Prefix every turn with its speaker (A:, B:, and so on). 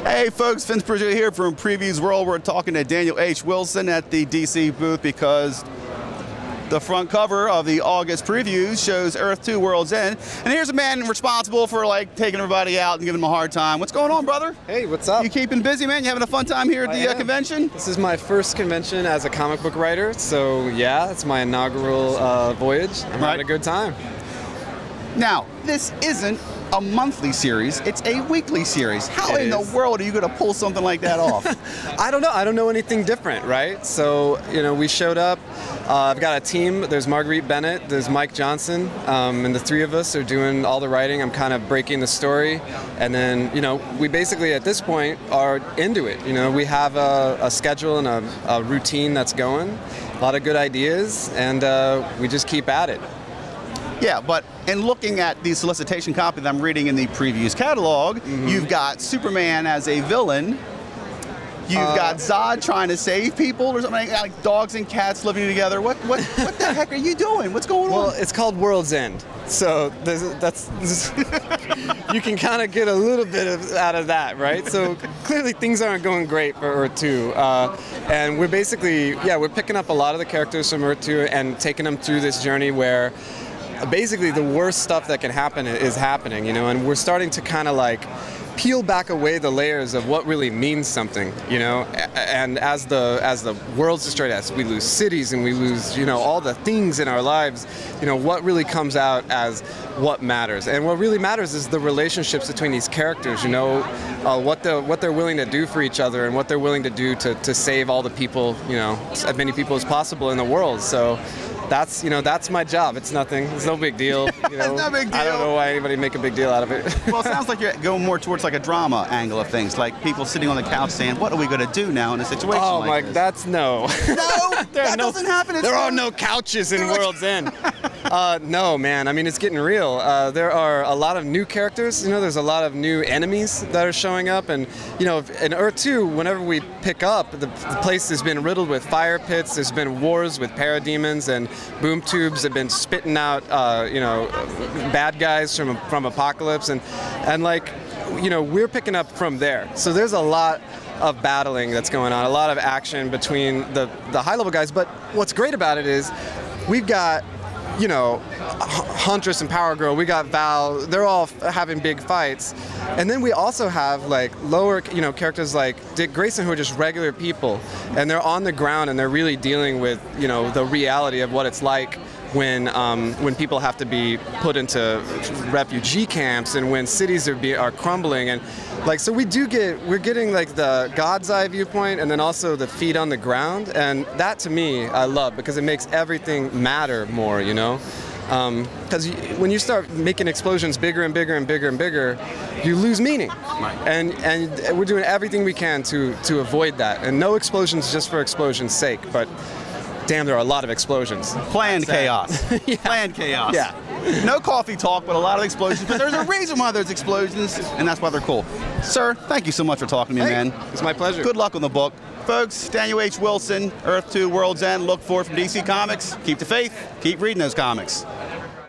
A: Hey folks, Vince Perdue here from PREVIEWSworld. We're talking to Daniel H. Wilson at the DC booth because the front cover of the August previews shows Earth 2 World's End. And here's a man responsible for like taking everybody out and giving them a hard time. What's going on, brother?
B: Hey, what's up?
A: You keeping busy, man? You having a fun time here at the convention?
B: This is my first convention as a comic book writer, so yeah, it's my inaugural voyage. I'm having a good time.
A: Now, this isn't a monthly series, it's a weekly series. How in the world are you going to pull something like that off?
B: I don't know. I don't know anything different, right? So, you know, we showed up. I've got a team. There's Marguerite Bennett, there's Mike Johnson, and the three of us are doing all the writing. I'm kind of breaking the story. And then, you know, we basically at this point are into it. You know, we have a schedule and a routine that's going, a lot of good ideas, and we just keep at it.
A: Yeah, but in looking at the solicitation copy that I'm reading in the previews catalog, you've got Superman as a villain. You've got Zod trying to save people or something, like dogs and cats living together. What the heck are you doing? What's going on?
B: Well, it's called World's End, so you can kind of get a little bit out of that, right? So clearly things aren't going great for Earth 2, and we're basically, we're picking up a lot of the characters from Earth 2 and taking them through this journey where basically the worst stuff that can happen is happening, you know, and we're starting to kind of like peel back away the layers of what really means something, you know, and as the world's destroyed, as we lose cities and we lose, you know, all the things in our lives, you know, what really comes out as what matters. And what really matters is the relationships between these characters, you know, what they're willing to do for each other and what they're willing to do to save all the people, you know, as many people as possible in the world. So that's, you know, that's my job. It's nothing. It's no big deal. You know,
A: it's no big deal.
B: I don't know why anybody make a big deal out of it.
A: Well, it sounds like you're going more towards like a drama angle of things, like people sitting on the couch saying, "What are we going to do now in a situation like this?"
B: That's no.
A: No, that doesn't happen.
B: There are no couches in World's End. No, man. I mean, it's getting real. There are a lot of new characters. You know, there's a lot of new enemies that are showing up, and you know, in Earth 2, whenever we pick up, the place has been riddled with fire pits. There's been wars with parademons and boom tubes have been spitting out, you know, bad guys from Apocalypse, and like, you know, we're picking up from there. So there's a lot of battling that's going on, a lot of action between the high-level guys. But what's great about it is we've got, you know, Huntress and Power Girl, we got Val, they're all having big fights. And then we also have like lower, you know, characters like Dick Grayson who are just regular people, and they're on the ground and they're really dealing with, you know, the reality of what it's like when people have to be put into refugee camps and when cities are crumbling. And like, so we're getting like the God's eye viewpoint and then also the feet on the ground, and that to me I love because it makes everything matter more, you know. Because when you start making explosions bigger and bigger and bigger and bigger, you lose meaning. Right. And we're doing everything we can to avoid that. And no explosions just for explosion's sake, but damn, there are a lot of explosions.
A: Planned chaos.
B: Yeah.
A: Planned chaos.
B: Yeah.
A: No coffee talk, but a lot of explosions. But there's a reason why there's explosions, and that's why they're cool. Sir, thank you so much for talking to me, man.
B: It's my pleasure.
A: Good luck on the book. Folks, Daniel H. Wilson, Earth 2 World's End. Look for it from DC Comics. Keep the faith. Keep reading those comics.